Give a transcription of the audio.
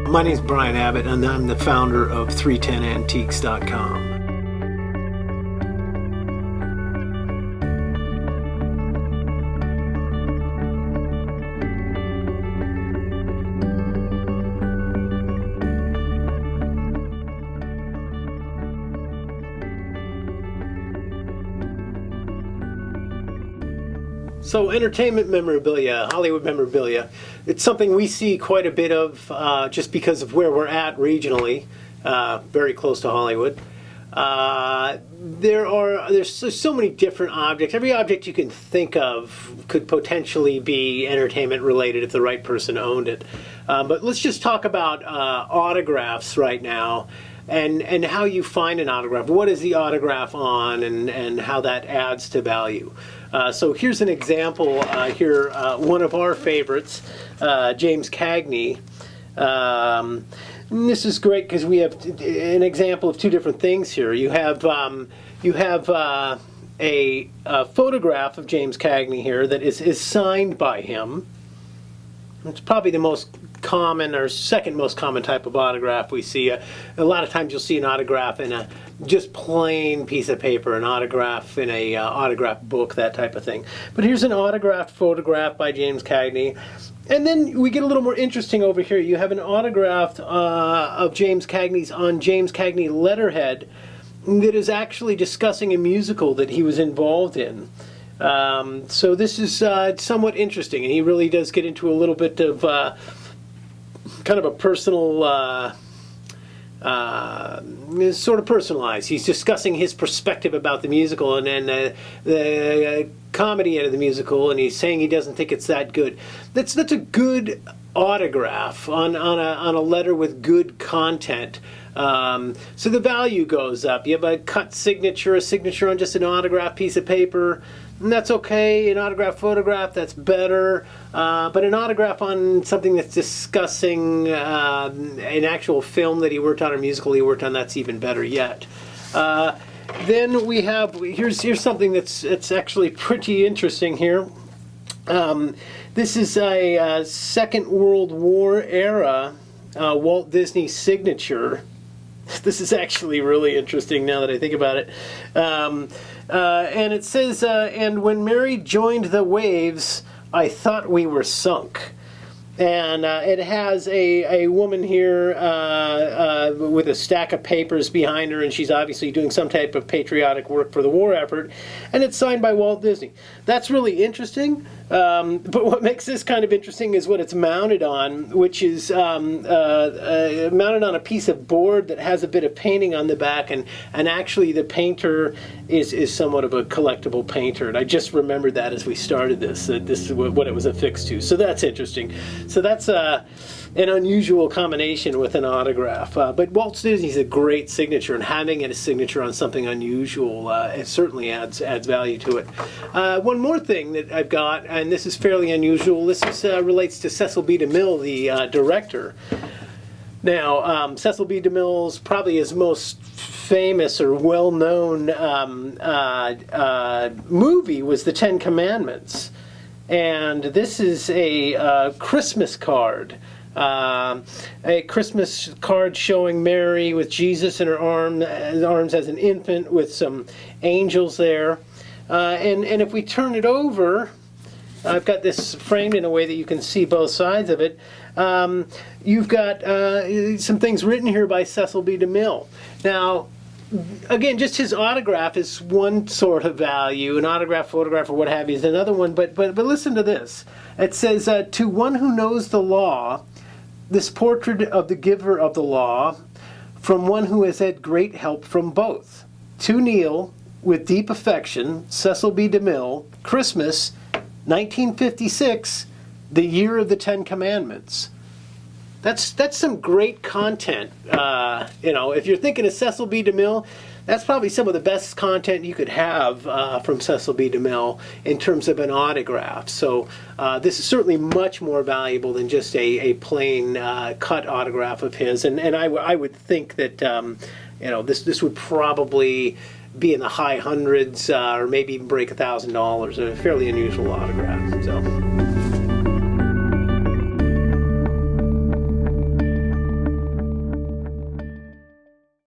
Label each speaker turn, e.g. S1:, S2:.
S1: My name is Brian Abbott, and I'm the founder of 310Antiques.com. So entertainment memorabilia, Hollywood memorabilia, it's something we see quite a bit of just because of where we're at regionally, very close to Hollywood. There's so many different objects. Every object you can think of could potentially be entertainment related if the right person owned it. But let's just talk about autographs right now. And how you find an autograph. What is the autograph on, and how that adds to value. So here's an example here, one of our favorites, James Cagney. This is great because we have an example of two different things here. You have a photograph of James Cagney here that is signed by him. It's probably the most common or second most common type of autograph we see. A lot of times you'll see an autograph in a just plain piece of paper, an autograph in a autograph book, that type of thing. But here's an autographed photograph by James Cagney. And then we get a little more interesting over here. You have an autograph of James Cagney's on James Cagney letterhead that is actually discussing a musical that he was involved in. So this is somewhat interesting, and he really does get into a little bit of kind of a personal, sort of personalized. He's discussing his perspective about the musical and then the comedy out of the musical, and he's saying he doesn't think it's that good. That's a good autograph on a letter with good content. So the value goes up. You have a cut signature, a signature on just an autograph piece of paper, and that's okay. An autograph photograph, that's better. But an autograph on something that's discussing an actual film that he worked on or musical he worked on, that's even better yet. Then we have, here's something that's actually pretty interesting here. This is a Second World War era Walt Disney signature. This is actually really interesting now that I think about it. And it says, and when Mary joined the waves, I thought we were sunk. And it has a woman here with a stack of papers behind her, and she's obviously doing some type of patriotic work for the war effort, and it's signed by Walt Disney. That's really interesting, but what makes this kind of interesting is what it's mounted on, which is mounted on a piece of board that has a bit of painting on the back, and actually the painter is somewhat of a collectible painter, and I just remembered that as we started this. This is what it was affixed to, so that's interesting. So that's an unusual combination with an autograph. But Walt Disney's a great signature, and having it a signature on something unusual, it certainly adds value to it. One more thing that I've got, and this is fairly unusual, this is, relates to Cecil B. DeMille, the director. Now, Cecil B. DeMille's probably his most famous or well-known movie was The Ten Commandments. And this is a Christmas card. A Christmas card showing Mary with Jesus in her arms as an infant with some angels there. And if we turn it over, I've got this framed in a way that you can see both sides of it. You've got some things written here by Cecil B. DeMille. Now, again, just his autograph is one sort of value. An autograph, photograph, or what have you is another one. But listen to this. It says, to one who knows the law, this portrait of the giver of the law, from one who has had great help from both. To Neil, with deep affection, Cecil B. DeMille, Christmas, 1956, the year of the Ten Commandments. That's some great content. If you're thinking of Cecil B. DeMille, that's probably some of the best content you could have from Cecil B. DeMille in terms of an autograph. So this is certainly much more valuable than just a plain cut autograph of his. And I would think that this would probably be in the high hundreds or maybe even break $1,000. A fairly unusual autograph. So.